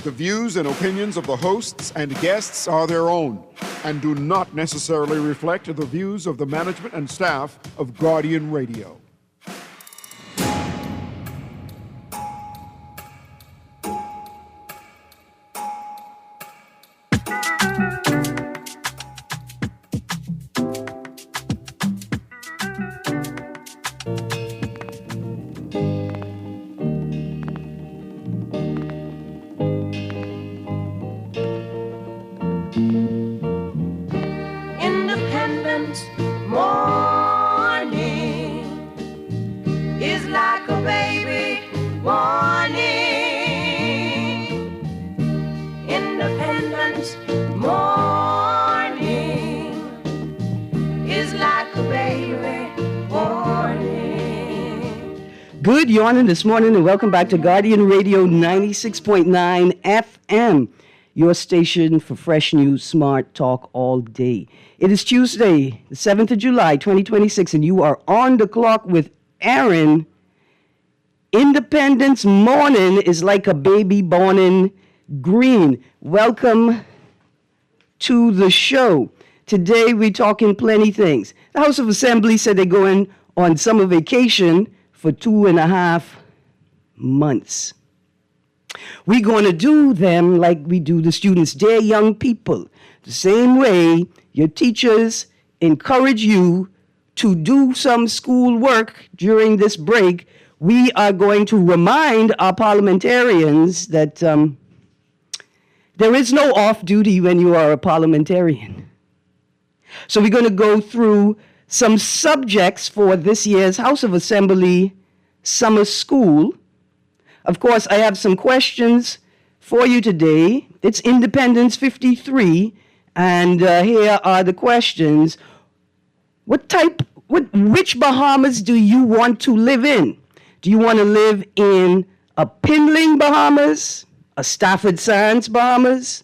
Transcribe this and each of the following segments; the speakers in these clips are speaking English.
The views and opinions of the hosts and guests are their own and do not necessarily reflect the views of the management and staff of Guardian Radio. Good morning this morning and welcome back to Guardian Radio 96.9 FM, your station for fresh news, smart talk all day. It is Tuesday, the 7th of July, 2026, and you are on the clock with Erin. Independence morning is like a baby born in Greene. Welcome to the show. Today we're talking plenty things. The House of Assembly said they're going on summer vacation for 2.5 months. We're going to do them like we do the students. They're young people. The same way your teachers encourage you to do some school work during this break, we are going to remind our parliamentarians that there is no off-duty when you are a parliamentarian. So we're going to go through some subjects for this year's House of Assembly Summer School. Of course, I have some questions for you today. It's Independence 53, and here are the questions. Which Bahamas do you want to live in? Do you want to live in a Pinling Bahamas, a Stafford Sands Bahamas,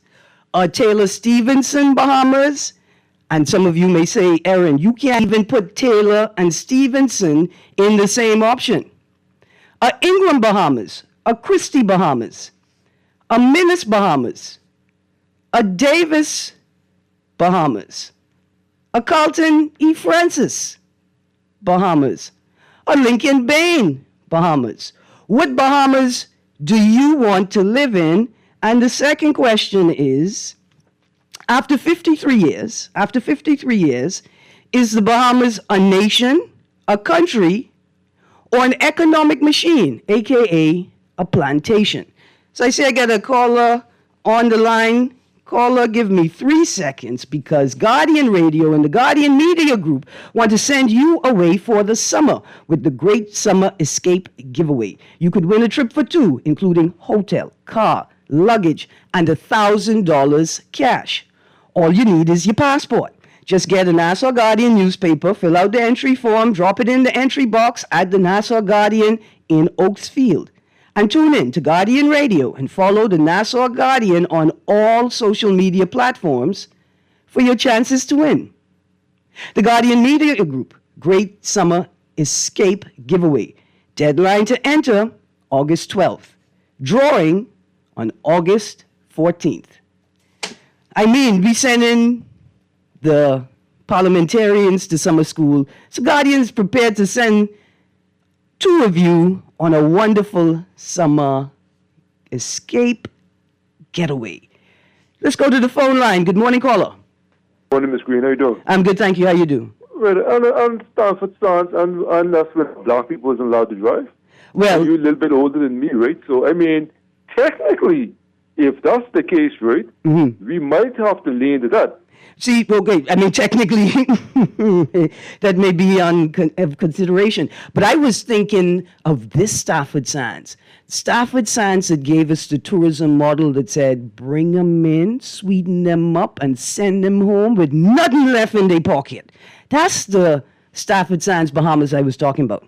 a Taylor Stevenson Bahamas? And some of you may say, Erin, you can't even put Taylor and Stevenson in the same option. A Ingram Bahamas, a Christie Bahamas, a Minnis Bahamas, a Davis Bahamas, a Carlton E. Francis Bahamas, a Lincoln Bain Bahamas. What Bahamas do you want to live in? And the second question is, After 53 years, is the Bahamas a nation, a country, or an economic machine, a.k.a. a plantation? So I say I got a caller on the line. Caller, give me 3 seconds because Guardian Radio and the Guardian Media Group want to send you away for the summer with the Great Summer Escape Giveaway. You could win a trip for two, including hotel, car, luggage, and $1,000 cash. All you need is your passport. Just get a Nassau Guardian newspaper, fill out the entry form, drop it in the entry box at the Nassau Guardian in Oaks Field. And tune in to Guardian Radio and follow the Nassau Guardian on all social media platforms for your chances to win. The Guardian Media Group Great Summer Escape Giveaway. Deadline to enter, August 12th. Drawing on August 14th. We send in the parliamentarians to summer school. So Guardian's prepared to send two of you on a wonderful summer escape getaway. Let's go to the phone line. Good morning, caller. Good morning, Ms. Greene. How you doing? I'm good, thank you. How you do? Well, on Stanford Stance, and that's when black people wasn't allowed to drive. Well, and you're a little bit older than me, right? So, technically, if that's the case, right, we might have to lean to that. See, okay, technically, that may be of consideration. But I was thinking of this Stafford Sands. Stafford Sands that gave us the tourism model that said, bring them in, sweeten them up, and send them home with nothing left in their pocket. That's the Stafford Sands Bahamas I was talking about.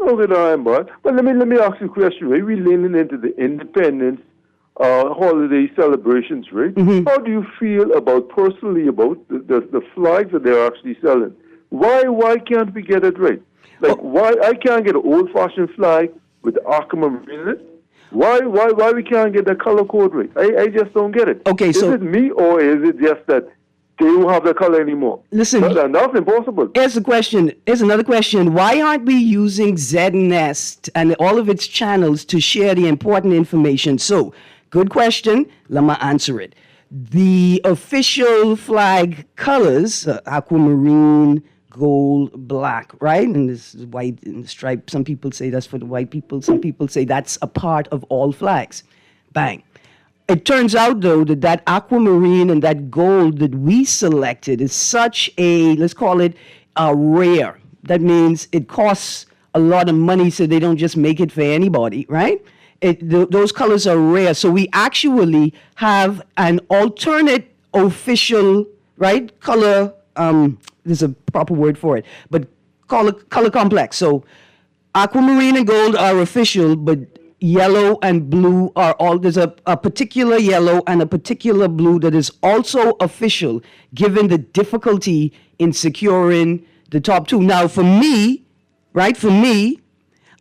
Okay, but let me ask you a question, right? We're leaning into the independence holiday celebrations, right? Mm-hmm. How do you feel personally about the flags that they're actually selling? Why can't we get it right? Why I can't get an old-fashioned flag with the Arkema Marine in it? Why we can't get the color code right? I just don't get it. Okay, is it me or is it just that they don't have the color anymore? Listen, that's impossible. Here's another question. Why aren't we using ZNest and all of its channels to share the important information? So, good question. Let me answer it. The official flag colors, aquamarine, gold, black, right? And this is white and the stripe. Some people say that's for the white people. Some people say that's a part of all flags. Bang. It turns out, though, that aquamarine and that gold that we selected is such a, let's call it, rare. That means it costs a lot of money, so they don't just make it for anybody, right? Those colors are rare. So we actually have an alternate official, right, color, there's a proper word for it, but color complex. So aquamarine and gold are official, but yellow and blue are all, there's a particular yellow and a particular blue that is also official, given the difficulty in securing the top two. Now, for me,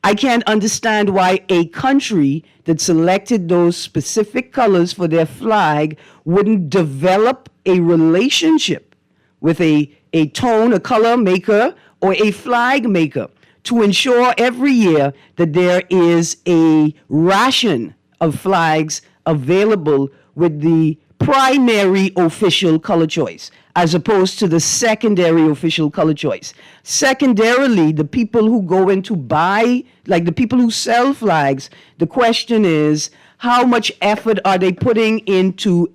I can't understand why a country that selected those specific colors for their flag wouldn't develop a relationship with a tone, a color maker, or a flag maker to ensure every year that there is a ration of flags available with the primary official color choice, as opposed to the secondary official color choice. Secondarily, the people who go in to buy, like the people who sell flags, the question is, how much effort are they putting into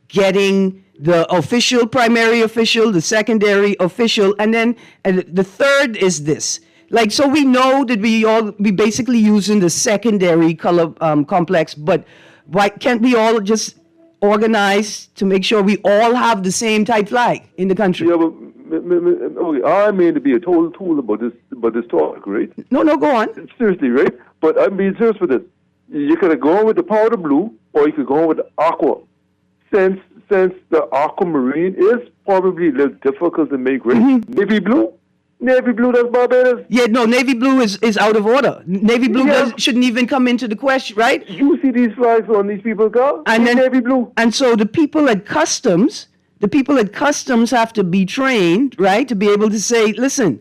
getting the official, primary official, the secondary official, and then the third is this. Like, so we know that we basically using the secondary color complex, but why can't we all just organize to make sure we all have the same type flag in the country? Yeah, but okay, I mean to be a total tool about this topic, right? No, go on. Seriously, right? But I'm being serious with this. You could have gone with the powder blue, or you could go with the aqua. Since the aquamarine is probably a little difficult to make, right? Mm-hmm. Navy blue, that's Barbados. Yeah, no, navy blue is out of order. Navy blue shouldn't even come into the question, right? You see these flags on these people's cars? And then navy blue. And so the people at customs have to be trained, right, to be able to say, listen,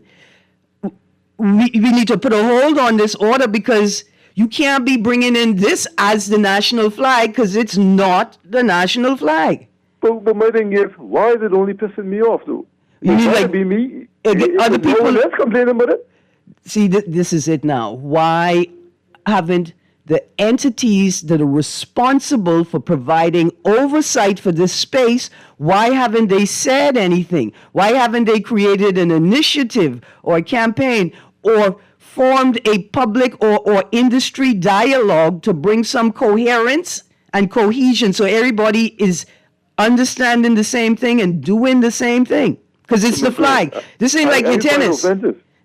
we need to put a hold on this order because you can't be bringing in this as the national flag because it's not the national flag. But my thing is, why is it only pissing me off, though? You mean like be me? Other people? No one else complaining about it. See, this is it now. Why haven't the entities that are responsible for providing oversight for this space, why haven't they said anything? Why haven't they created an initiative or a campaign or formed a public or industry dialogue to bring some coherence and cohesion so everybody is understanding the same thing and doing the same thing? Because it's the flag. This ain't like your tennis.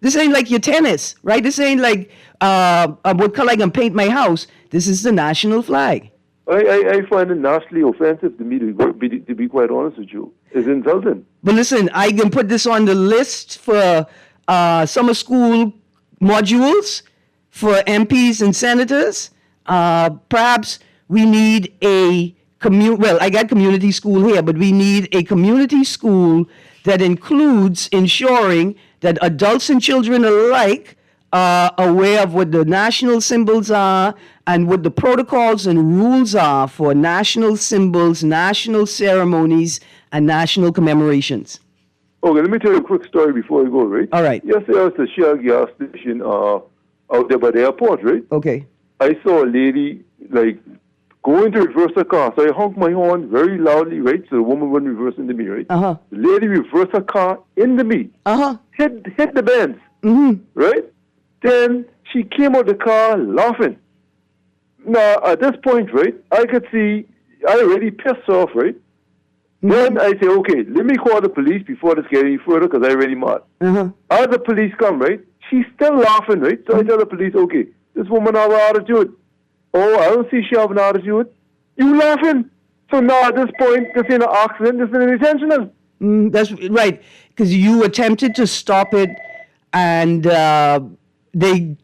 This ain't like your tennis, right? This ain't like what color I can paint my house. This is the national flag. I find it nationally offensive to me, to be quite honest with you. It's insulting. But listen, I can put this on the list for summer school modules for MPs and senators. Perhaps we need I got community school here, but we need a community school that includes ensuring that adults and children alike are aware of what the national symbols are and what the protocols and rules are for national symbols, national ceremonies, and national commemorations. Okay, let me tell you a quick story before we go, right? All right. Yesterday I was at the Shell gas station out there by the airport, right? Okay. I saw a lady, going to reverse her car. So I honked my horn very loudly, right? So the woman wouldn't reverse into me, right? Uh-huh. The lady reversed her car into me. Uh-huh. Hit the Benz. Mm-hmm. Right? Then she came out the car laughing. Now, at this point, right, I could see I already pissed off, right? Mm-hmm. Then I say, okay, let me call the police before this gets any further because I already mad. Uh-huh. As the police come, right, she's still laughing, right? So I tell the police, okay, this woman have an attitude. Oh, I don't see she have an attitude. You laughing? So now at this point, this ain't an accident, this is an intentional. That's right, because you attempted to stop it, and they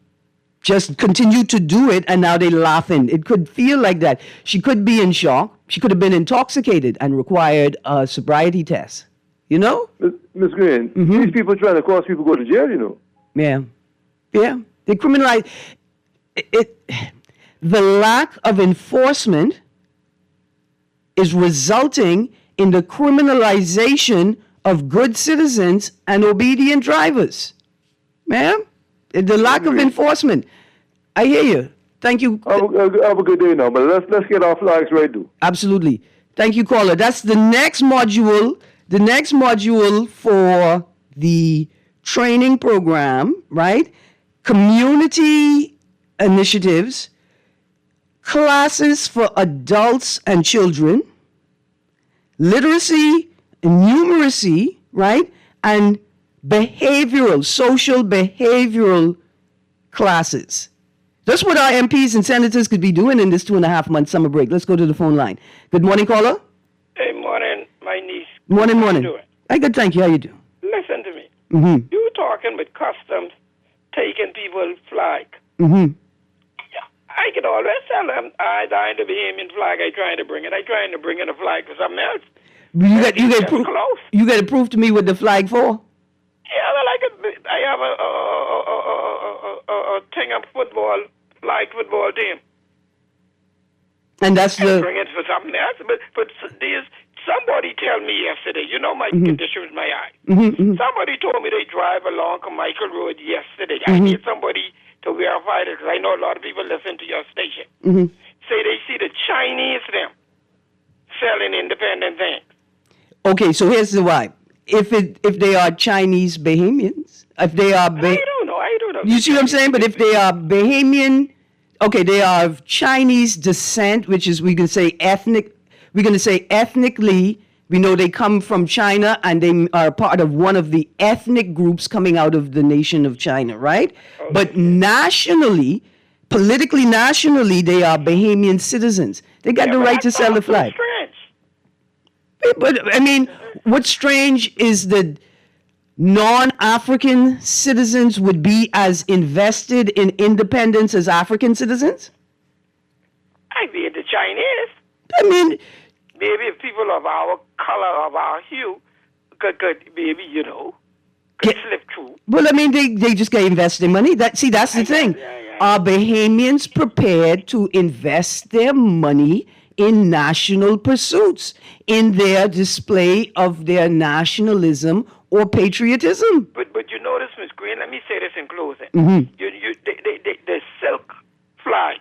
just continue to do it, and now they're laughing. It could feel like that. She could be in shock. She could have been intoxicated and required a sobriety test. You know? Miss Greene, these people trying to cause people go to jail, you know. Yeah. Yeah. They criminalize it. The lack of enforcement is resulting in the criminalization of good citizens and obedient drivers. Ma'am, the lack of enforcement. I hear you. Thank you. Have a good day now, but let's get our flags right, do. Absolutely. Thank you, caller. That's the next module. The next module for the training program, right? Community initiatives, classes for adults and children, literacy, numeracy, right? And social behavioral classes. That's what our MPs and senators could be doing in this 2.5-month summer break. Let's go to the phone line. Good morning, caller. Hey, morning, my niece. Morning. How you doing? Hi, good, thank you. How you doing? Listen to me. Mm-hmm. You talking with customs taking people's flag. Mm-hmm. I can always tell them I dying the Bahamian flag. I trying to bring it. I trying to bring in a flag for something else. You got Close. to prove to me what the flag for. Yeah, well, I have a thing of football, flag football team. And that's I the bring it for something else. But there's somebody tell me yesterday. You know my condition with my eye. Somebody told me they drive along Carmichael Road yesterday. I need somebody to verify it because I know a lot of people listen to your station. Say they see the Chinese them selling independent things. Okay, so here's the vibe. If they are Chinese Bahamians, if they are I don't know. you see what I'm saying? But if they are Bahamian, okay, they are of Chinese descent, which is we can say ethnic. We're going to say ethnically. We know they come from China and they are part of one of the ethnic groups coming out of the nation of China, right? Okay. But nationally, politically nationally, they are Bahamian citizens. They got the right to sell the flag. Strange. But I mean, what's strange is that non-African citizens would be as invested in independence as African citizens? I mean, the Chinese. I mean, Maybe if people of our color, of our hue, could maybe, could slip through. well, I mean, they just got invested in money. That's the thing. Yeah. Are Bahamians prepared to invest their money in national pursuits, in their display of their nationalism or patriotism? But you notice, Miss Greene, let me say this in closing. Mm-hmm. The silk flag,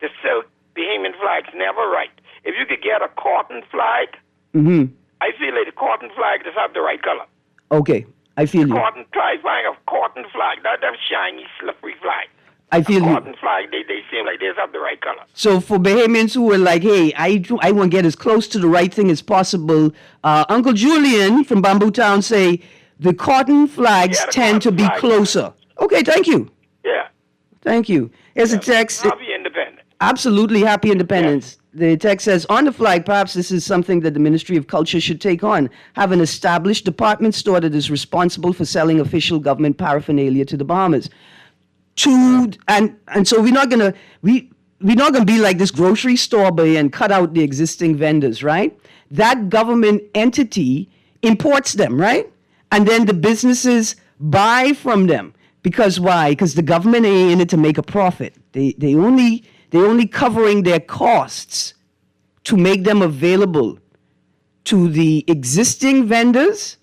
the silk Bahamian flag's never right. If you could get a cotton flag, I feel like the cotton flag does have the right color. Okay, I feel you. Try finding a cotton flag, not that shiny, slippery flag. I feel you. Cotton flag, they seem like they have the right color. So for Bahamians who are like, hey, I want to get as close to the right thing as possible, Uncle Julian from Bamboo Town say the cotton flags the tend to cotton be flag. closer. Okay, thank you. Yeah. Thank you. Here's a text. I'll be independent. Absolutely happy independence. The text says, on the flag, perhaps this is something that the Ministry of Culture should take on. Have an established department store that is responsible for selling official government paraphernalia to the Bahamas. And so we're not gonna be like this grocery store boy and cut out the existing vendors, right? That government entity imports them, right? And then the businesses buy from them. Because why? Because the government ain't in it to make a profit. They only covering their costs to make them available to the existing vendors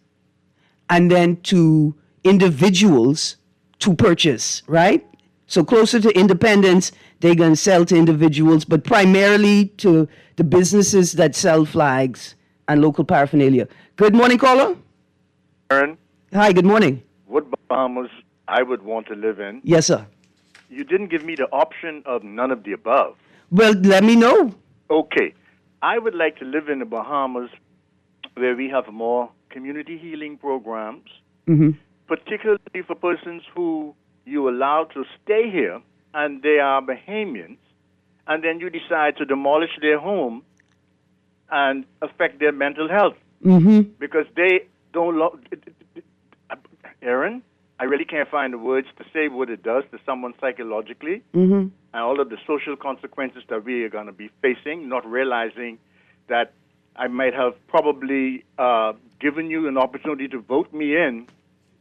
and then to individuals to purchase, right? So closer to independence, they're going to sell to individuals, but primarily to the businesses that sell flags and local paraphernalia. Good morning, caller. Erin, Hi, good morning. what Bahamas I would want to live in? Yes, sir. You didn't give me the option of none of the above. Well, let me know. Okay. I would like to live in the Bahamas where we have more community healing programs, particularly for persons who you allow to stay here and they are Bahamians, and then you decide to demolish their home and affect their mental health because they don't Erin, I really can't find the words to say what it does to someone psychologically, and all of the social consequences that we are going to be facing, not realizing that I might have probably given you an opportunity to vote me in.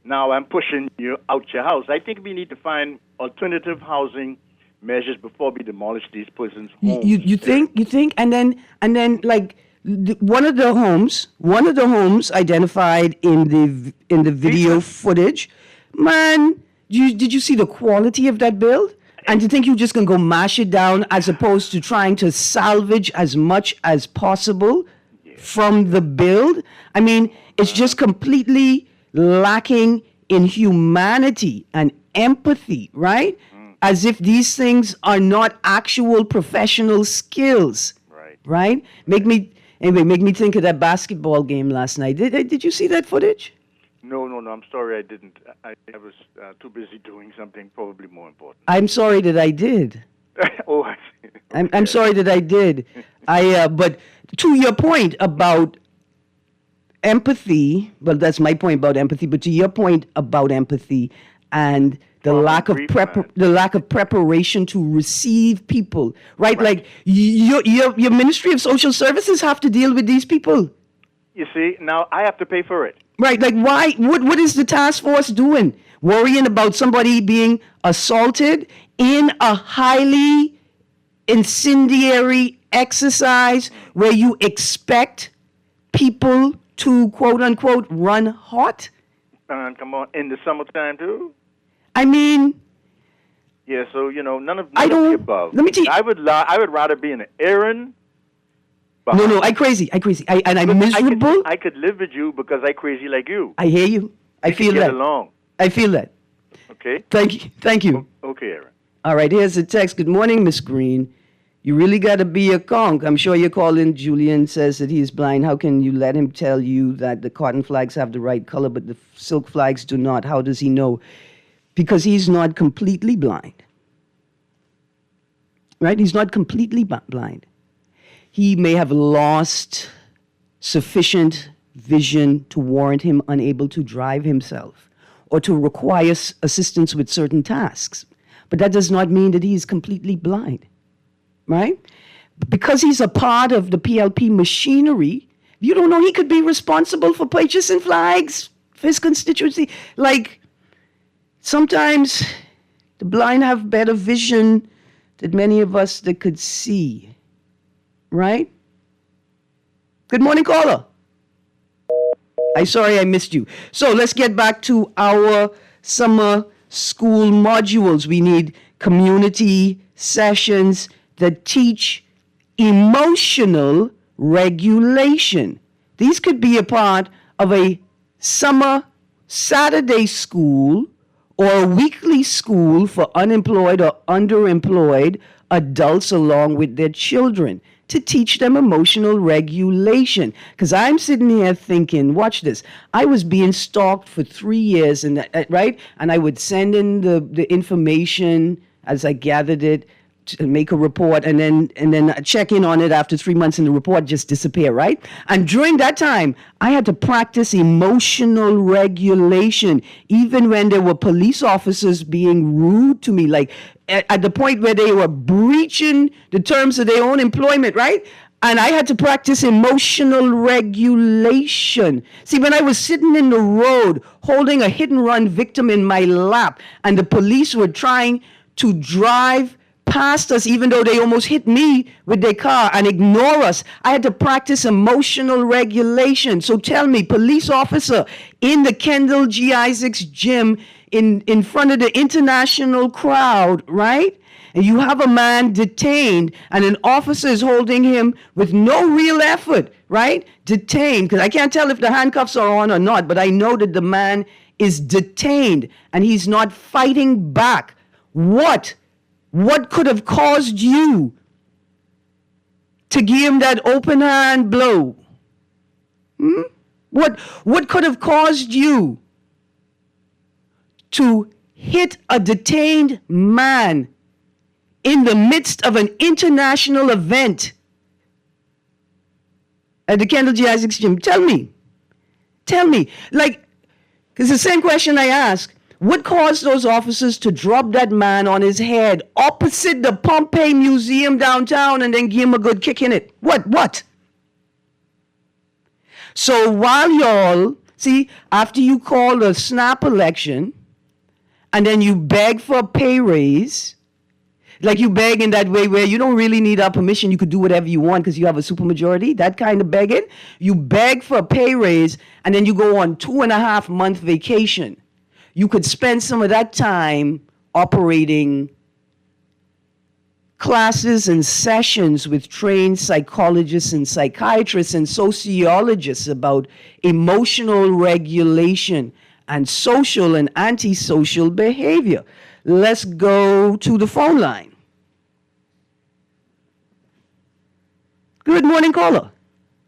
Now I'm pushing you out your house. I think we need to find alternative housing measures before we demolish these persons' homes. You think, and then like one of the homes identified in the video footage, man. Did you see the quality of that build? And you think you're just gonna go mash it down as opposed to trying to salvage as much as possible from the build? I mean, it's just completely lacking in humanity and empathy, right? As if these things are not actual professional skills, right? Make me think of that basketball game last night. Did you see that footage? No, I'm sorry I didn't. I was too busy doing something probably more important. I'm sorry that I did. Oh, I see. Okay. I'm sorry that I did. But to your point about empathy, well, that's my point about empathy. But to your point about empathy and the lack of preparation to receive people, right? Like your Ministry of Social Services have to deal with these people. You see, now I have to pay for it. Right, like why? What is the task force doing? Worrying about somebody being assaulted in a highly incendiary exercise where you expect people to quote unquote run hot? Come on, in the summertime too. I mean, yeah. So none of the above. Let me tell you, I would rather be in an Erin. No, I'm crazy. I'm miserable. I could live with you because I crazy like you. I hear you. I feel that. Get along. I feel that. Okay. Thank you. Okay, Erin. All right, here's a text. Good morning, Miss Greene. You really got to be a conch. I'm sure you're calling. Julian says that he is blind. How can you let him tell you that the cotton flags have the right color, but the silk flags do not? How does he know? Because he's not completely blind. Right? He's not completely blind. He may have lost sufficient vision to warrant him unable to drive himself or to require assistance with certain tasks. But that does not mean that he's completely blind, right? Because he's a part of the PLP machinery, you don't know he could be responsible for purchasing flags for his constituency. Like, sometimes the blind have better vision than many of us that could see. Right? Good morning, caller. I'm sorry I missed you. So let's get back to our summer school modules. We need community sessions that teach emotional regulation. These could be a part of a summer Saturday school or a weekly school for unemployed or underemployed adults along with their children, to teach them emotional regulation. Because I'm sitting here thinking, watch this. I was being stalked for 3 years, and right? And I would send in the information as I gathered it to make a report, and then check in on it after 3 months, and the report just disappear, right? And during that time, I had to practice emotional regulation, even when there were police officers being rude to me, like at the point where they were breaching the terms of their own employment, right? And I had to practice emotional regulation. See, when I was sitting in the road holding a hit and run victim in my lap, and the police were trying to drive past us, even though they almost hit me with their car, and ignore us, I had to practice emotional regulation. So tell me, police officer in the Kendall G. Isaacs gym in front of the international crowd, right? And you have a man detained, and an officer is holding him with no real effort, right? Detained, because I can't tell if the handcuffs are on or not, but I know that the man is detained, and he's not fighting back. What could have caused you to give him that open hand blow? What could have caused you to hit a detained man in the midst of an international event at the Kendall G. Isaacs gym? Tell me. Like, it's the same question I ask. What caused those officers to drop that man on his head opposite the Pompeii Museum downtown and then give him a good kick in it? What? So while y'all, see, after you call a snap election and then you beg for a pay raise, like you beg in that way where you don't really need our permission, you could do whatever you want because you have a supermajority, that kind of begging. You beg for a pay raise and then you go on 2.5-month vacation. You could spend some of that time operating classes and sessions with trained psychologists and psychiatrists and sociologists about emotional regulation and social and antisocial behavior. Let's go to the phone line. Good morning, caller.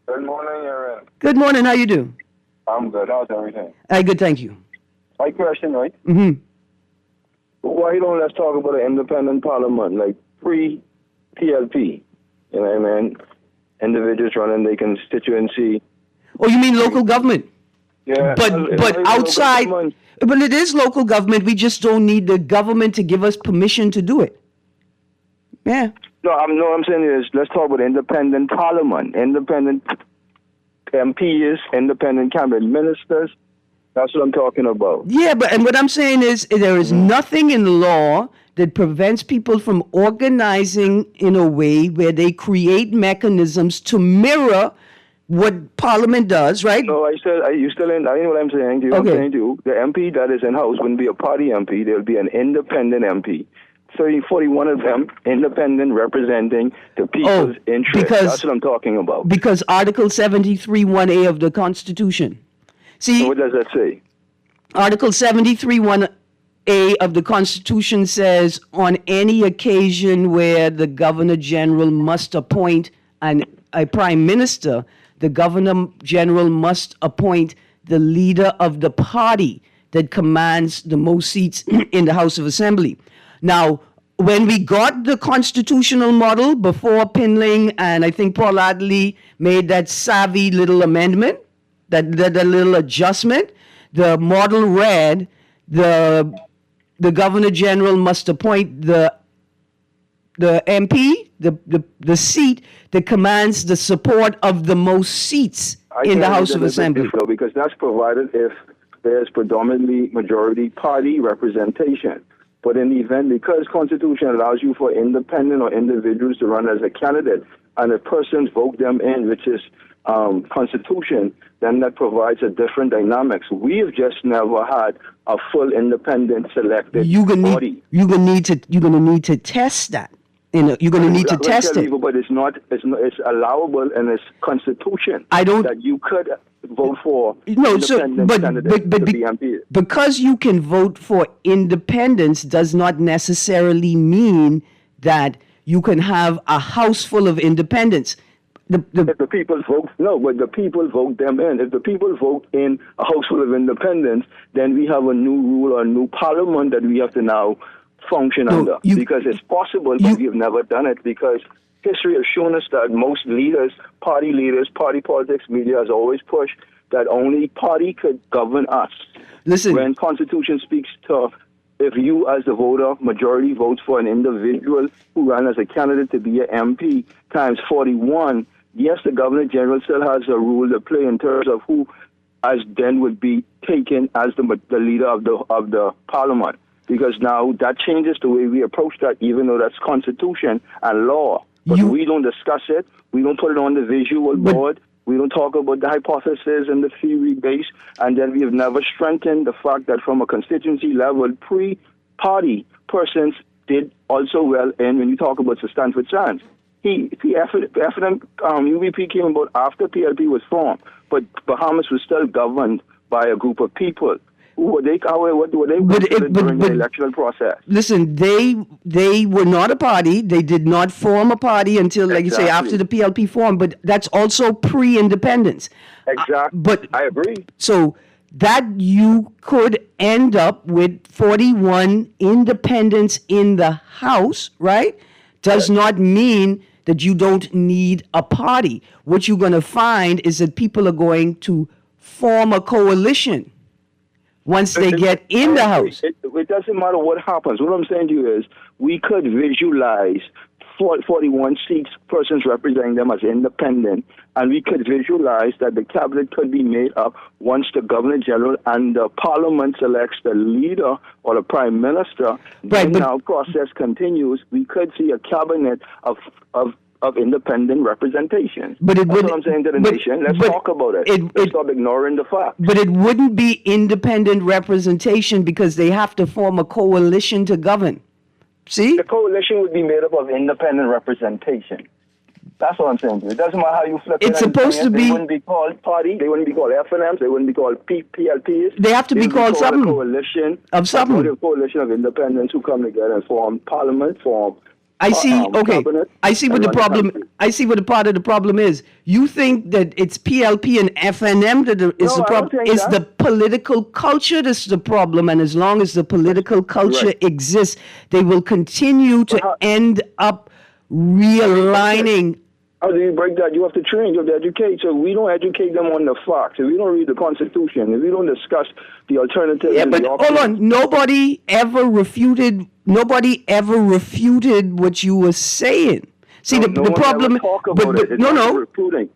Good morning, Erin. Good morning. How you do? I'm good. How's everything? Good, thank you. My question, right? Mm-hmm. Why don't let's talk about an independent parliament, like pre-PLP? You know what I mean? Individuals running their constituency. Oh, you mean local government? Yeah. But outside, but it is local government. We just don't need the government to give us permission to do it. Yeah. No, I'm saying is let's talk about independent parliament, independent MPs, independent cabinet ministers. That's what I'm talking about. Yeah, and what I'm saying is there is nothing in law that prevents people from organizing in a way where they create mechanisms to mirror what Parliament does, right? No, I know what I'm saying to you. Okay. I'm saying to you, the MP that is in house wouldn't be a party MP. There will be an independent MP. 41 of them independent, representing the people's interests. That's what I'm talking about. Because Article 73(1)(a) of the Constitution. See, so what does that say? Article 73(1)(a) of the Constitution says, on any occasion where the Governor General must appoint a Prime Minister, the Governor General must appoint the leader of the party that commands the most seats in the House of Assembly. Now, when we got the constitutional model before Pinling, and I think Paul Adley made that savvy little amendment, that little adjustment, the model read, the Governor General must appoint the MP, the seat that commands the support of the most seats in the House of Assembly. Because that's provided if there's predominantly majority party representation. But in the event, because Constitution allows you for independent or individuals to run as a candidate, and if persons vote them in, which is Constitution, then that provides a different dynamics. We've just never had a full independent selected body. You're gonna need to test that. You're gonna need to test it. But it's allowable in its Constitution. That you could vote for independent candidates to be MP. Because you can vote for independence does not necessarily mean that you can have a house full of independents. If the people vote, but the people vote them in. If the people vote in a house full of independents, then we have a new rule or a new parliament that we have to now function under. Because it's possible, but we have never done it because history has shown us that most leaders, party politics, media has always pushed that only party could govern us. Listen. When Constitution speaks to if you as the voter, majority votes for an individual who ran as a candidate to be an MP times 41, yes, the Governor General still has a role to play in terms of who as then would be taken as the leader of the Parliament. Because now that changes the way we approach that, even though that's Constitution and law. But we don't discuss it. We don't put it on the visual board. We don't talk about the hypothesis and the theory base. And then we have never strengthened the fact that from a constituency level, pre-party persons did also well. And when you talk about Sir Stanford Sands, UBP came about after PLP was formed. But Bahamas was still governed by a group of people. What were they during the electoral process? Listen, they were not a party. They did not form a party until, like you say, after the PLP formed. But that's also pre-independence. Exactly. But I agree. So that you could end up with 41 independents in the House, right? Does not mean that you don't need a party. What you're going to find is that people are going to form a coalition once they get in the House. It doesn't matter what happens. What I'm saying to you is we could visualize 41 seats, persons representing them as independent, and we could visualize that the cabinet could be made up once the Governor General and the Parliament selects the leader or the Prime Minister. Right, then now process continues. We could see a cabinet of independent representation. But it That's would, what I'm saying to the nation. Let's talk about it. Let's stop ignoring the facts. But it wouldn't be independent representation because they have to form a coalition to govern. See? The coalition would be made up of independent representation. That's what I'm saying to you. It doesn't matter how you flip it. It's supposed to be... They wouldn't be called party. They wouldn't be called FNMs. They wouldn't be called PLPs. They have to be called something. A coalition of something. A coalition of independents who come together and form parliament, form... I see. Okay, I see what the problem. I see what the part of the problem is. You think that it's PLP and FNM that is the problem. It's the political culture that's the problem, and as long as the political culture exists, they will continue to end up realigning. How do you break that? You have to train, you have to educate. So we don't educate them on the facts. If we don't read the Constitution, if we don't discuss the alternatives. Yeah, but hold on. Nobody ever refuted what you were saying. See, the problem.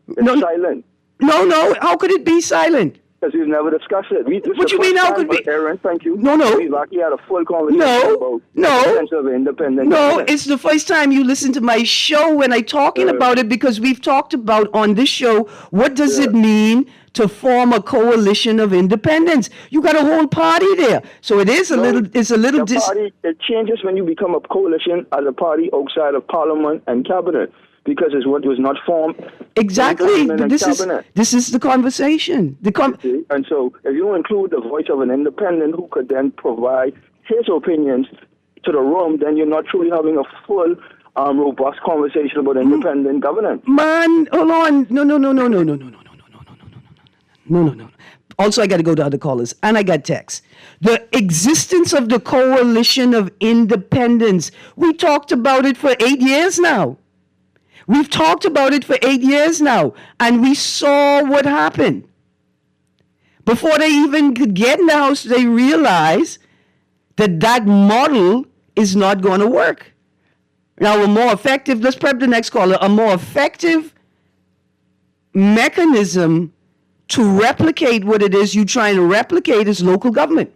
It's silent. No. How could it be silent? Because we've never discussed it. What you mean? How could be? Erin, thank you. No. We've actually had a full conversation about the sense of independence. No, it's the first time you listen to my show when I'm talking about it, because we've talked about on this show what does it mean to form a coalition of independents. You got a whole party there, so it is a little. It's a little. Party, it changes when you become a coalition as a party outside of Parliament and Cabinet. Because it's what was not formed. Exactly, but this is the conversation. And so, if you don't include the voice of an independent who could then provide his opinions to the room, then you're not truly having a full, robust conversation about independent governance. Man, hold on, no. Also, I got to go to other callers, and I got texts. The existence of the coalition of independents. We talked about it for 8 years now. We've talked about it for 8 years now, and we saw what happened. Before they even could get in the House, they realized that model is not going to work. Now, a more effective, let's prep the next caller, a more effective mechanism to replicate what it is you're trying to replicate is local government.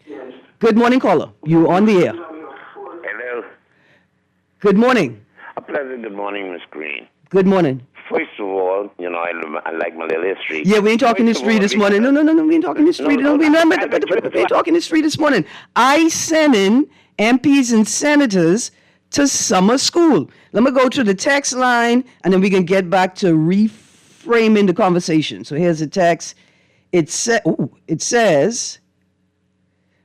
Yes. Good morning, caller. You're on the air. Hello. Good morning. A pleasant good morning, Miss Greene. Good morning. First of all, I like my little history. Yeah, we ain't talking history this morning. No, we ain't talking history. We ain't talking history this morning. I sent in MPs and senators to summer school. Let me go to the text line, and then we can get back to reframing the conversation. So here's the text. It says,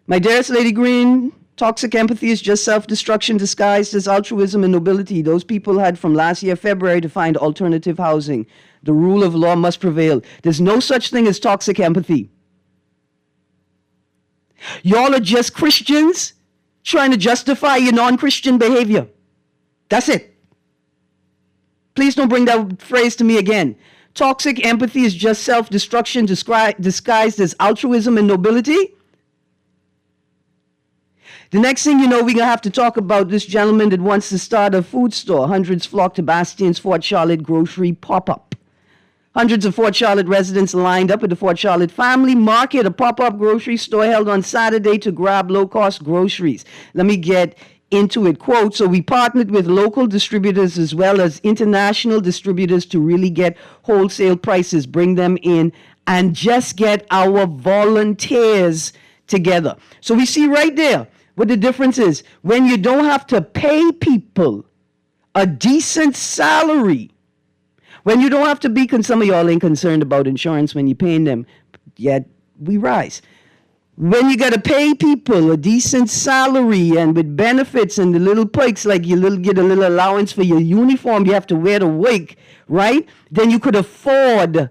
"My dearest Lady Greene, toxic empathy is just self-destruction disguised as altruism and nobility. Those people had from last year, February, to find alternative housing. The rule of law must prevail. There's no such thing as toxic empathy. Y'all are just Christians trying to justify your non-Christian behavior. That's it. Please don't bring that phrase to me again. Toxic empathy is just self-destruction disguised as altruism and nobility. The next thing you know, we're going to have to talk about this gentleman that wants to start a food store. Hundreds flock to Bastian's Fort Charlotte grocery pop-up. Hundreds of Fort Charlotte residents lined up at the Fort Charlotte Family Market, a pop-up grocery store held on Saturday to grab low-cost groceries. Let me get into it. Quote, "So we partnered with local distributors as well as international distributors to really get wholesale prices, bring them in, and just get our volunteers together." So we see right there what the difference is. When you don't have to pay people a decent salary, when you don't have to be, some of y'all ain't concerned about insurance when you're paying them, yet we rise. When you got to pay people a decent salary and with benefits and the little perks, like you get a little allowance for your uniform, you have to wear the wig, right? Then you could afford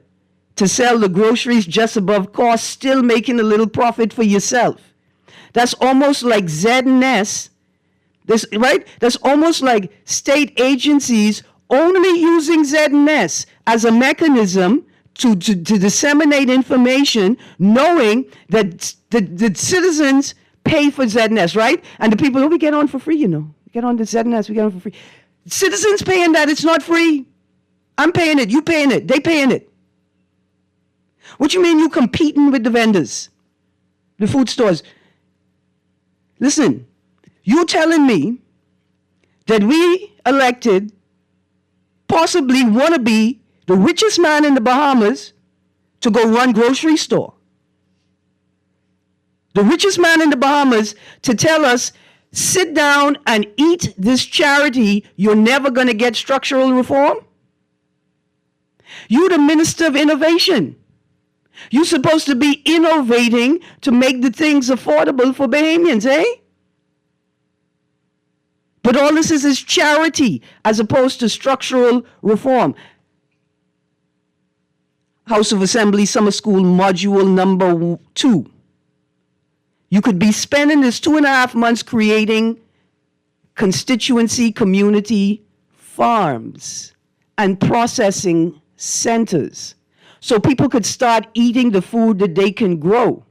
to sell the groceries just above cost, still making a little profit for yourself. That's almost like Z&S, right? That's almost like state agencies only using Z&S as a mechanism to disseminate information, knowing that the citizens pay for ZNS, right? And the people, we get on for free, We get on the ZNS, we get on for free. Citizens paying that, it's not free. I'm paying it, you paying it, they paying it. What you mean you competing with the vendors, the food stores? Listen, you telling me that we elected possibly want to be the richest man in the Bahamas to go run grocery store. The richest man in the Bahamas to tell us, sit down and eat this charity, you're never going to get structural reform? You the Minister of Innovation. You're supposed to be innovating to make the things affordable for Bahamians, eh? But all this is charity as opposed to structural reform. House of Assembly Summer School Module number 2. You could be spending this 2.5 months creating constituency community farms and processing centers. So people could start eating the food that they can grow.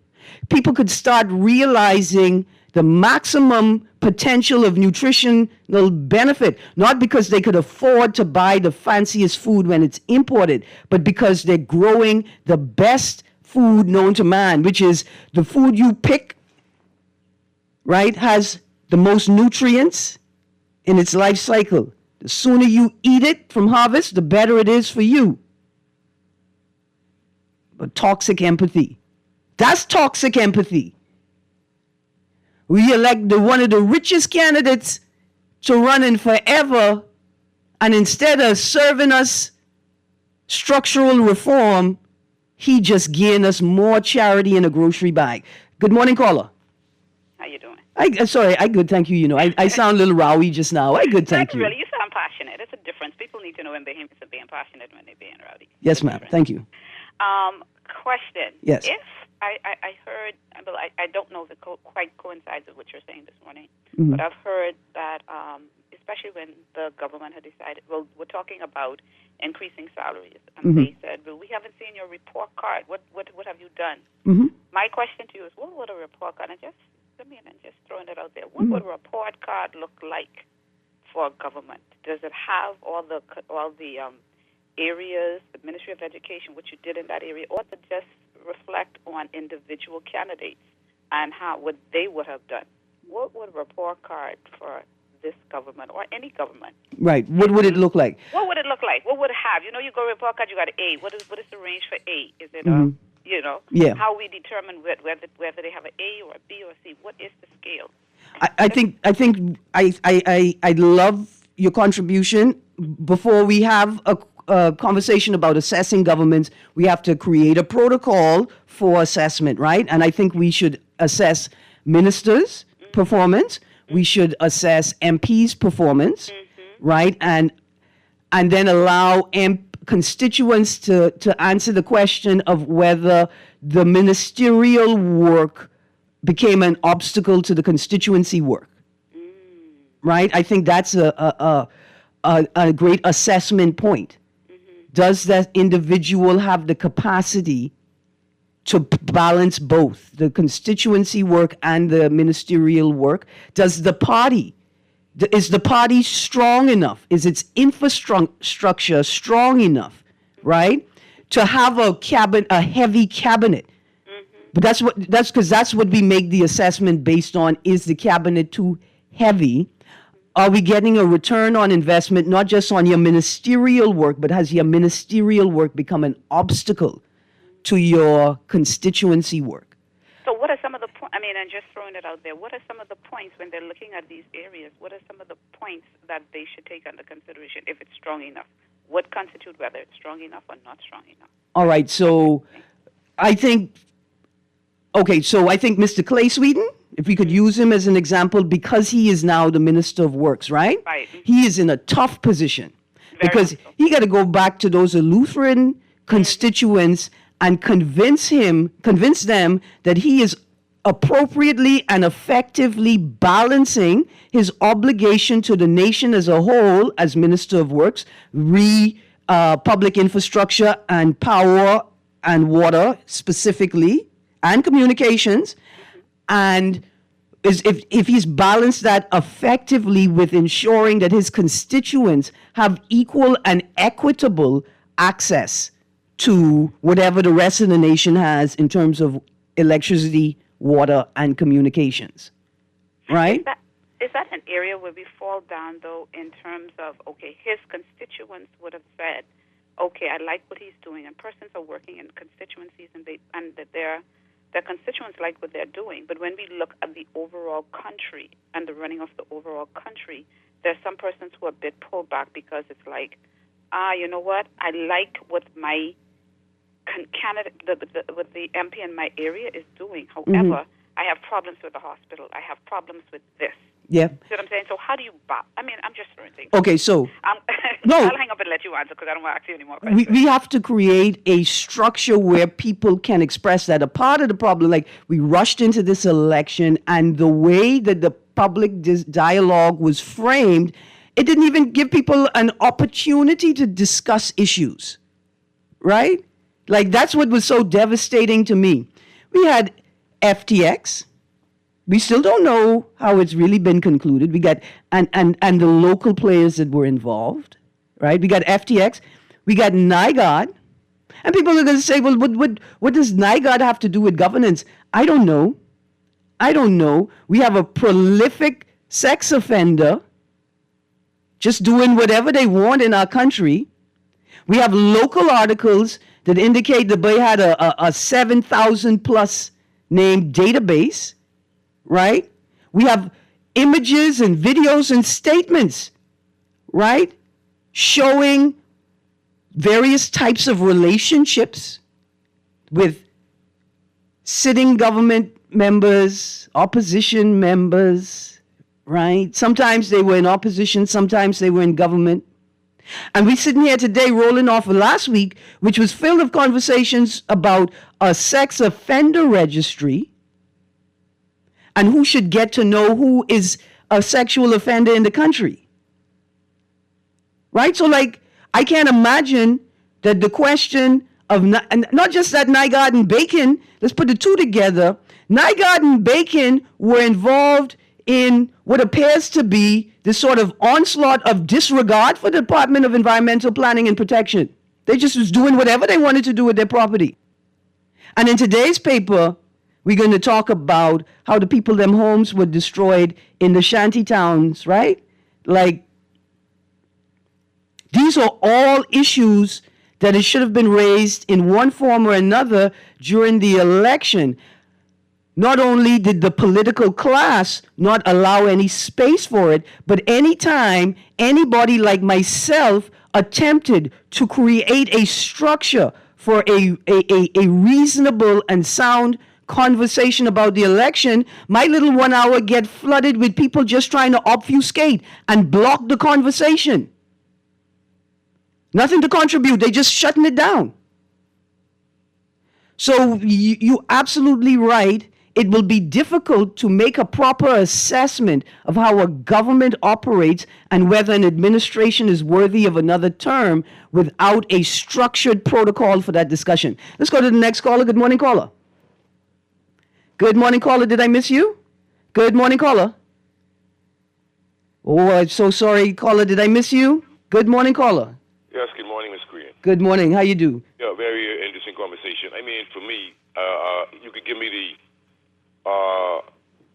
People could start realizing the maximum potential of nutritional benefit, not because they could afford to buy the fanciest food when it's imported, but because they're growing the best food known to man, which is the food you pick, right, has the most nutrients in its life cycle. The sooner you eat it from harvest, the better it is for you. But toxic empathy. That's toxic empathy. We elect one of the richest candidates to run in forever, and instead of serving us structural reform, he just giving us more charity in a grocery bag. Good morning, caller. How you doing? I good, thank you. I sound a little rowdy just now. I good, thank you. Really, you sound passionate. It's a difference. People need to know when Bahamians are being passionate when they're being rowdy. Yes, ma'am. Thank you. Question. Yes. If I heard, but I don't know if it quite coincides with what you're saying this morning, but I've heard that, especially when the government had decided, well, we're talking about increasing salaries, and they said, well, we haven't seen your report card. What have you done? My question to you is, what would a report card, and just throwing it out there, what would a report card look like for government? Does it have all the areas, the Ministry of Education, what you did in that area, or to just reflect on individual candidates and what they would have done? What would a report card for this government or any government? Right. What would it look like? What would it look like? What would it have? You go report card, you got an A. What is the range for A? Is it Yeah. how we determine whether they have an A or a B or a C? What is the scale? I love your contribution. Before we have a conversation about assessing governments, we have to create a protocol for assessment, right? And I think we should assess ministers' performance. We should assess MPs' performance, right? And then allow constituents to answer the question of whether the ministerial work became an obstacle to the constituency work, right? I think that's a great assessment point. Does that individual have the capacity to balance both the constituency work and the ministerial work? Is the party strong enough? Is its infrastructure strong enough, right, to have a heavy cabinet? But that's what we make the assessment based on. Is the cabinet too heavy? Are we getting a return on investment, not just on your ministerial work, but has your ministerial work become an obstacle to your constituency work? So what are some of the points, and just throwing it out there, what are some of the points when they're looking at these areas? What are some of the points that they should take under consideration if it's strong enough? What constitutes whether it's strong enough or not strong enough? All right, so I think Mr. Clay Sweden, if we could use him as an example, because he is now the Minister of Works, right? Right. He is in a tough position because he got to go back to those Lutheran constituents and convince them that he is appropriately and effectively balancing his obligation to the nation as a whole as Minister of Works, public infrastructure and power and water specifically, and communications, and if he's balanced that effectively with ensuring that his constituents have equal and equitable access to whatever the rest of the nation has in terms of electricity, water, and communications, right? Is that an area where we fall down, though, in terms of, okay, his constituents would have said, okay, I like what he's doing, and persons are working in constituencies, and that their constituents like what they're doing. But when we look at the overall country and the running of the overall country, there's some persons who are a bit pulled back because it's like, you know what, I like what my candidate, what the MP in my area is doing. However, I have problems with the hospital. I have problems with this. Yeah. See what I'm saying? So how do you I'm just throwing things. Okay, so no, I'll hang up and let you answer because I don't want to ask you any more questions. We have to create a structure where people can express that. A part of the problem, like we rushed into this election, and the way that the public dialogue was framed, it didn't even give people an opportunity to discuss issues, right? Like that's what was so devastating to me. We had FTX. We still don't know how it's really been concluded. We got and the local players that were involved, right? We got FTX. We got NIGOD. And people are going to say, well, what does NIGOD have to do with governance? I don't know. We have a prolific sex offender just doing whatever they want in our country. We have local articles that indicate that they had a 7,000 plus name database. Right? We have images and videos and statements, right? Showing various types of relationships with sitting government members, opposition members, right? Sometimes they were in opposition, sometimes they were in government. And we're sitting here today rolling off of last week, which was filled with conversations about a sex offender registry, and who should get to know who is a sexual offender in the country. Right? So, like, I can't imagine that the question of, and not just that NIGOD and Bacon, let's put the two together. NIGOD and Bacon were involved in what appears to be this sort of onslaught of disregard for the Department of Environmental Planning and Protection. They just was doing whatever they wanted to do with their property. And in today's paper, we're going to talk about how the people, them homes were destroyed in the shanty towns, right? Like, these are all issues that it should have been raised in one form or another during the election. Not only did the political class not allow any space for it, but anytime anybody like myself attempted to create a structure for a reasonable and sound conversation about the election, my little 1 hour get flooded with people just trying to obfuscate and block the conversation. Nothing to contribute. They just shutting it down. So you're absolutely right. It will be difficult to make a proper assessment of how a government operates and whether an administration is worthy of another term without a structured protocol for that discussion. Let's go to the next caller. Good morning, caller. Good morning, caller. Did I miss you? Good morning, caller. Oh, I'm so sorry, caller. Did I miss you? Good morning, caller. Yes, good morning, Ms. Greene. Good morning. How you do? Yeah, very interesting conversation. I mean, for me, you could give me the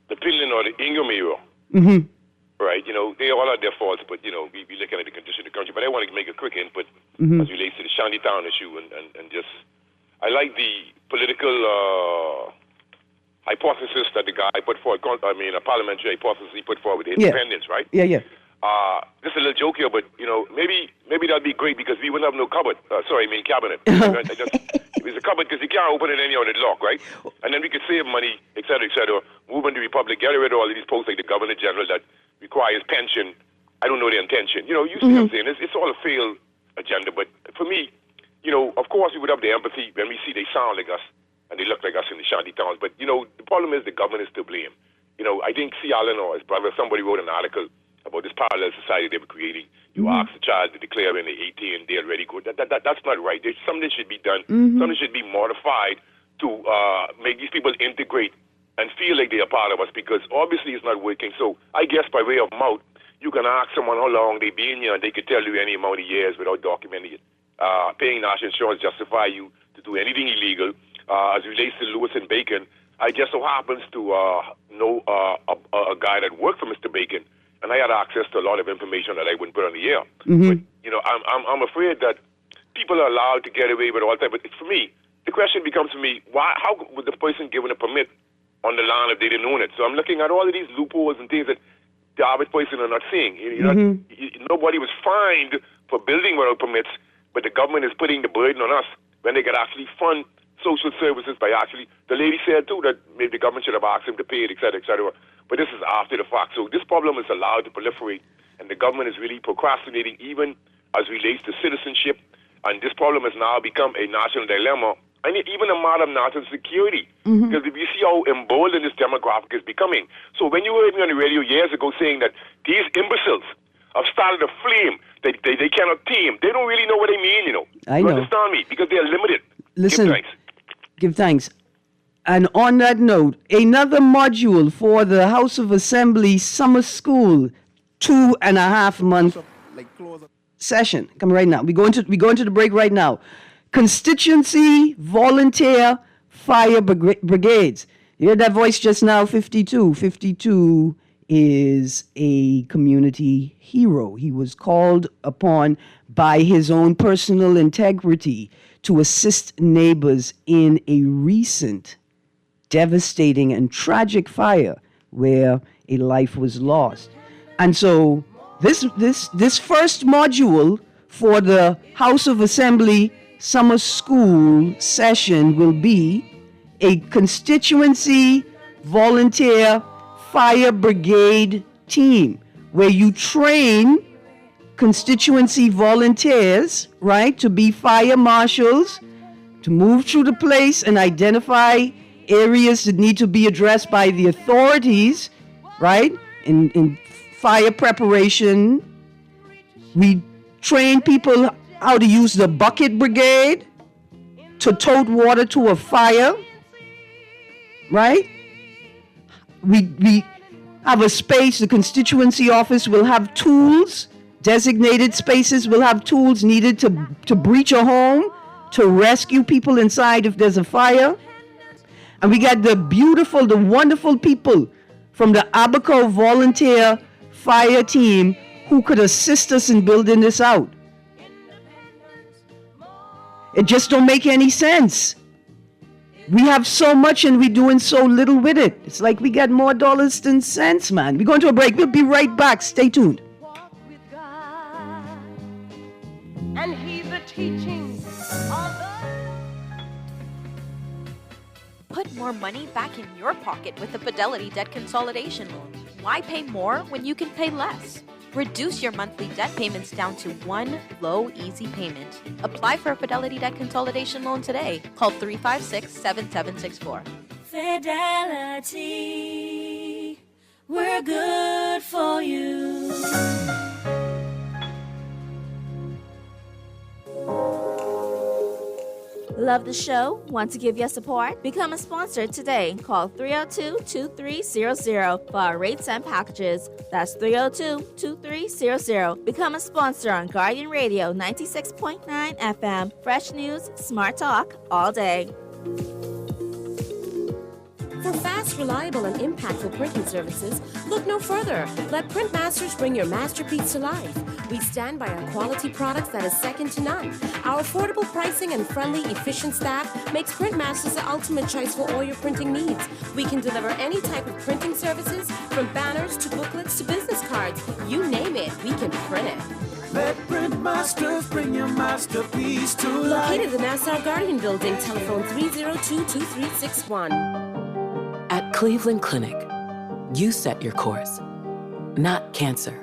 opinion or the Ingham era. Mm-hmm. Right? You know, they all have their faults, but, you know, we looking at the condition of the country. But I want to make a quick input as relates to the Shantytown issue and just, I like the political hypothesis that the guy put forward, a parliamentary hypothesis he put forward with independence, right? Yeah. Just a little joke here, but, you know, maybe that'd be great because we wouldn't have no cupboard. Cabinet. It was a cupboard because you can't open it any other lock, right? And then we could save money, et cetera, move in the republic, get rid of all of these posts like the governor general that requires pension. I don't know their intention. You know, you see what I'm saying? It's all a failed agenda. But for me, you know, of course we would have the empathy when we see they sound like us and they look like us in the shanty towns. But, you know, the problem is the government is to blame. You know, I think C. Allen or his brother, somebody wrote an article about about this parallel society they were creating. You ask the child to declare when they're 18, they're ready to go. That's not right. There's something should be done. Something should be modified to make these people integrate and feel like they're a part of us, because obviously it's not working. So I guess by way of mouth, you can ask someone how long they've been here, and they could tell you any amount of years without documenting it. Paying national insurance justify you to do anything illegal. As it relates to Lewis and Bacon, I just so happens to know a guy that worked for Mr. Bacon, and I had access to a lot of information that I wouldn't put on the air. But I'm afraid that people are allowed to get away with all that. But for me, the question becomes for me, how would the person given a permit on the land if they didn't own it? So I'm looking at all of these loopholes and things that the average person are not seeing. Nobody was fined for building without permits, but the government is putting the burden on us when they could actually fund social services by actually, the lady said too that maybe the government should have asked him to pay it, et cetera, et cetera. But this is after the fact. So this problem is allowed to proliferate, and the government is really procrastinating even as relates to citizenship. And this problem has now become a national dilemma, and even a matter of national security. Because if you see how emboldened this demographic is becoming. So when you heard me on the radio years ago saying that these imbeciles have started a flame, they cannot team, they don't really know what they mean, I know. You understand me? Because they are limited. Listen, Give thanks. Give thanks. And on that note, another module for the House of Assembly Summer School 2.5 month session. Come right now. We go into the break right now. Constituency volunteer fire brigades. You heard that voice just now, 52. 52 is a community hero. He was called upon by his own personal integrity to assist neighbors in a recent devastating and tragic fire where a life was lost. And so this first module for the House of Assembly summer school session will be a constituency volunteer fire brigade team, where you train constituency volunteers, right, to be fire marshals, to move through the place and identify areas that need to be addressed by the authorities, right, in fire preparation. We train people how to use the bucket brigade to tote water to a fire, right? We have a space, the constituency office will have tools, designated spaces will have tools needed to breach a home, to rescue people inside if there's a fire. And we got the beautiful, the wonderful people from the Abaco volunteer fire team who could assist us in building this out. It just don't make any sense. We have so much and we're doing so little with it. It's like we got more dollars than cents, man. We're going to a break. We'll be right back. Stay tuned. And he's a teaching. Put more money back in your pocket with the Fidelity Debt Consolidation Loan. Why pay more when you can pay less? Reduce your monthly debt payments down to one low, easy payment. Apply for a Fidelity Debt Consolidation Loan today. Call 356-7764. Fidelity, we're good for you. Love the show? Want to give your support? Become a sponsor today. Call 302-2300 for our rates and packages. That's 302-2300. Become a sponsor on Guardian Radio 96.9 FM. Fresh news, smart talk, all day. For fast, reliable, and impactful printing services, look no further. Let Printmasters bring your masterpiece to life. We stand by our quality products that is second to none. Our affordable pricing and friendly, efficient staff makes Printmasters the ultimate choice for all your printing needs. We can deliver any type of printing services, from banners to booklets to business cards. You name it, we can print it. Let Printmasters bring your masterpiece to life. Located in the Nassau Guardian Building, telephone 302-2361. At Cleveland Clinic, you set your course, not cancer.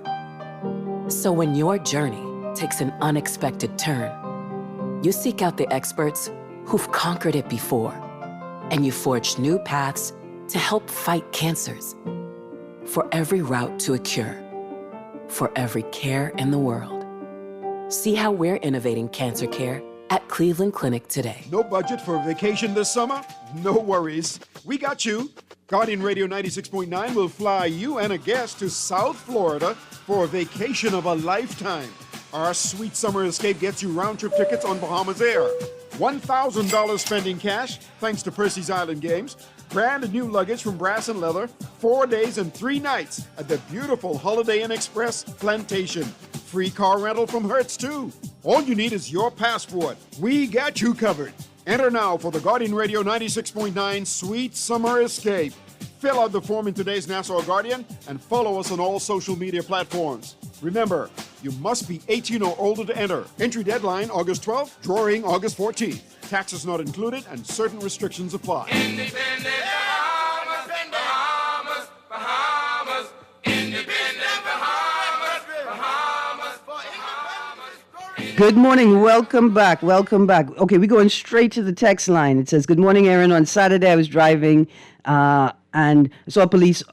So when your journey takes an unexpected turn, you seek out the experts who've conquered it before, and you forge new paths to help fight cancers. For every route to a cure, for every care in the world. See how we're innovating cancer care at Cleveland Clinic today. No budget for a vacation this summer? No worries. We got you. Guardian Radio 96.9 will fly you and a guest to South Florida for a vacation of a lifetime. Our sweet summer escape gets you round-trip tickets on Bahamas Air. $1,000 spending cash, thanks to Percy's Island Games. Brand new luggage from Brass and Leather. 4 days and 3 nights at the beautiful Holiday Inn Express Plantation. Free car rental from Hertz, too. All you need is your passport. We got you covered. Enter now for the Guardian Radio 96.9 Sweet Summer Escape. Fill out the form in today's Nassau Guardian and follow us on all social media platforms. Remember, you must be 18 or older to enter. Entry deadline August 12th, drawing August 14th. Taxes not included and certain restrictions apply. Independent Bahamas, Bahamas, Bahamas, independent Bahamas, Bahamas, Bahamas. Good morning. Welcome back. Welcome back. Okay, we're going straight to the text line. It says, good morning, Erin. On Saturday, I was driving and saw a police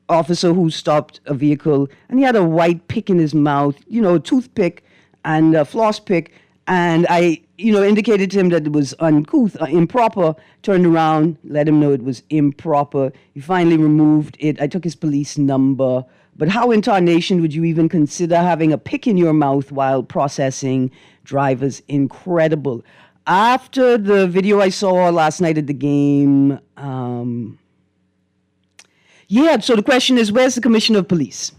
officer who stopped a vehicle, and he had a white pick in his mouth, a toothpick and a floss pick. And I, indicated to him that it was uncouth, improper, turned around, let him know it was improper. He finally removed it. I took his police number. But how in tarnation would you even consider having a pick in your mouth while processing drivers? Incredible. After the video I saw last night at the game, so the question is, where's the Commissioner of Police?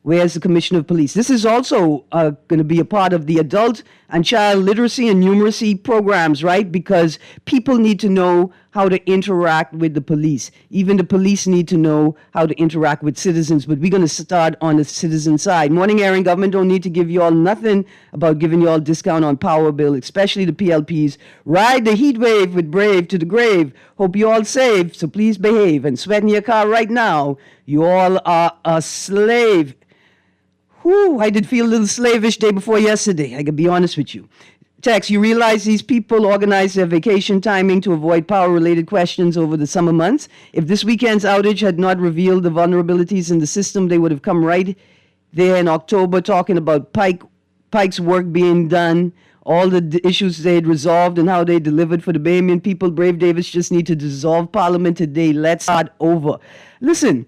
Where's the Commissioner of Police? This is also going to be a part of the adult and child literacy and numeracy programs, right? Because people need to know how to interact with the police. Even the police need to know how to interact with citizens. But we're going to start on the citizen side. Morning, Erin. Government don't need to give you all nothing about giving you all discount on power bill, especially the PLPs. Ride the heat wave with Brave to the grave. Hope you all safe, so please behave. And sweat in your car right now. You all are a slave. Whew, I did feel a little slavish day before yesterday. I can be honest with you. Tex, you realize these people organize their vacation timing to avoid power-related questions over the summer months? If this weekend's outage had not revealed the vulnerabilities in the system, they would have come right there in October talking about Pike's work being done, all the issues they had resolved and how they delivered for the Bahamian people. Brave Davis just need to dissolve Parliament today. Let's start over. Listen.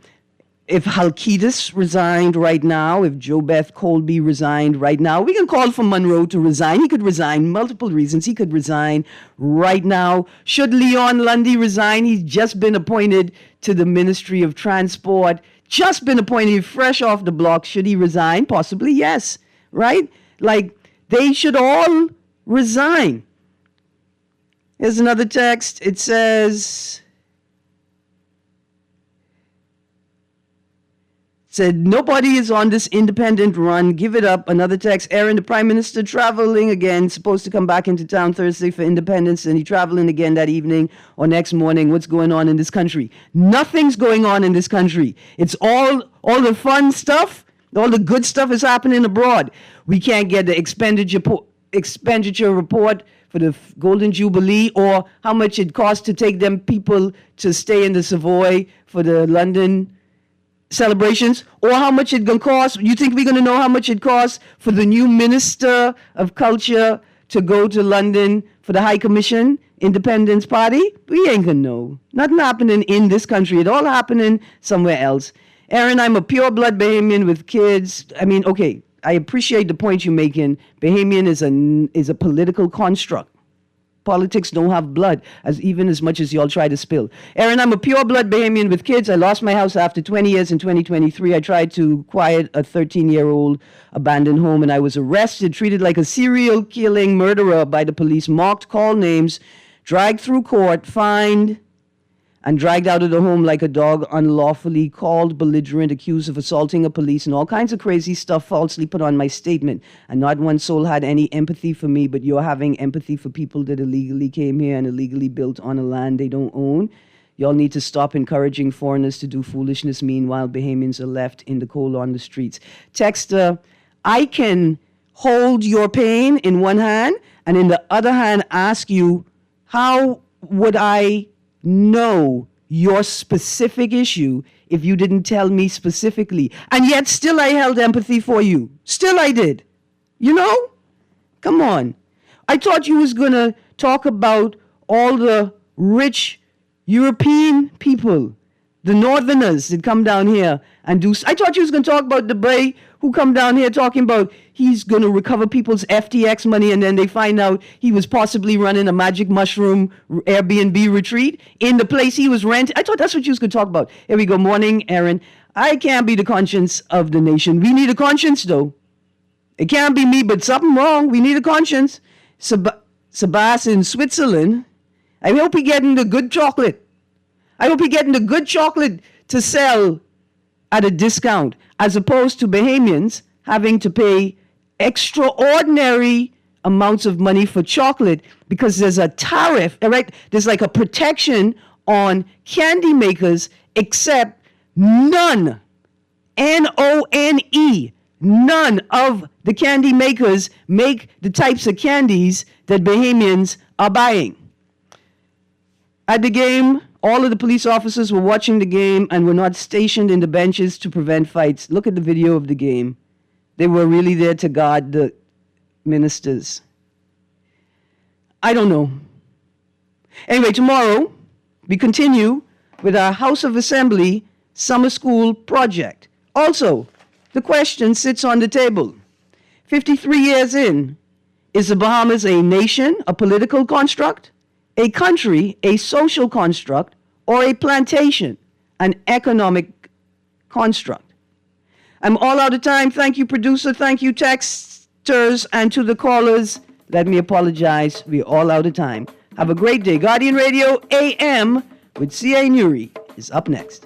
If Halkitis resigned right now, if JoBeth Colby resigned right now, we can call for Monroe to resign. He could resign, multiple reasons. He could resign right now. Should Leon Lundy resign? He's just been appointed to the Ministry of Transport, just been appointed fresh off the block. Should he resign? Possibly, yes, right? Like, they should all resign. Here's another text. It says... Said, nobody is on this independent run. Give it up. Another text. Erin, the Prime Minister traveling again, supposed to come back into town Thursday for independence, and he traveling again that evening or next morning. What's going on in this country? Nothing's going on in this country. It's all the fun stuff, all the good stuff is happening abroad. We can't get the expenditure report for the Golden Jubilee, or how much it costs to take them people to stay in the Savoy for the London celebrations, or how much it gonna cost. You think we're gonna know how much it costs for the new Minister of Culture to go to London for the High Commission Independence Party? We ain't gonna know. Nothing happening in this country. It all happening somewhere else. Erin, I'm a pure blood Bahamian with kids. I mean, okay, I appreciate the point you're making. Bahamian is a political construct. Politics don't have blood, as much as y'all try to spill. Erin, I'm a pure blood Bahamian with kids. I lost my house after 20 years in 2023. I tried to quiet a 13-year-old abandoned home, and I was arrested, treated like a serial killing murderer by the police, marked call names, dragged through court, fined, and dragged out of the home like a dog, unlawfully called belligerent, accused of assaulting a police, and all kinds of crazy stuff falsely put on my statement. And not one soul had any empathy for me, but you're having empathy for people that illegally came here and illegally built on a land they don't own. Y'all need to stop encouraging foreigners to do foolishness. Meanwhile, Bahamians are left in the cold on the streets. Texter, I can hold your pain in one hand and in the other hand ask you, how would I know your specific issue if you didn't tell me specifically. And yet still I held empathy for you. Still I did. You know? Come on. I thought you was going to talk about all the rich European people, the Northerners that come down here and do. I thought you was going to talk about the boy who come down here talking about he's going to recover people's FTX money, and then they find out he was possibly running a magic mushroom Airbnb retreat in the place he was renting. I thought that's what you was going to talk about. Here we go. Morning, Erin. I can't be the conscience of the nation. We need a conscience, though. It can't be me, but something wrong. We need a conscience. Sebas in Switzerland. I hope he getting the good chocolate. I hope he getting the good chocolate to sell at a discount, as opposed to Bahamians having to pay extraordinary amounts of money for chocolate because there's a tariff, right? There's like a protection on candy makers, except none, N-O-N-E, none of the candy makers make the types of candies that Bahamians are buying. At the game, all of the police officers were watching the game and were not stationed in the benches to prevent fights. Look at the video of the game. They were really there to guard the ministers. I don't know. Anyway, tomorrow we continue with our House of Assembly summer school project. Also, the question sits on the table. 53 years in, is the Bahamas a nation, a political construct, a country, a social construct, or a plantation, an economic construct? I'm all out of time. Thank you, producer. Thank you, texters. And to the callers, let me apologize. We're all out of time. Have a great day. Guardian Radio AM with C.A. Nuri is up next.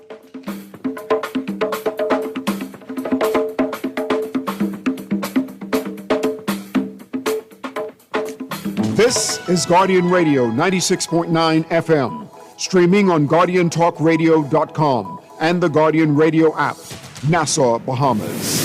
This is Guardian Radio 96.9 FM, streaming on GuardianTalkRadio.com and the Guardian Radio app, Nassau, Bahamas.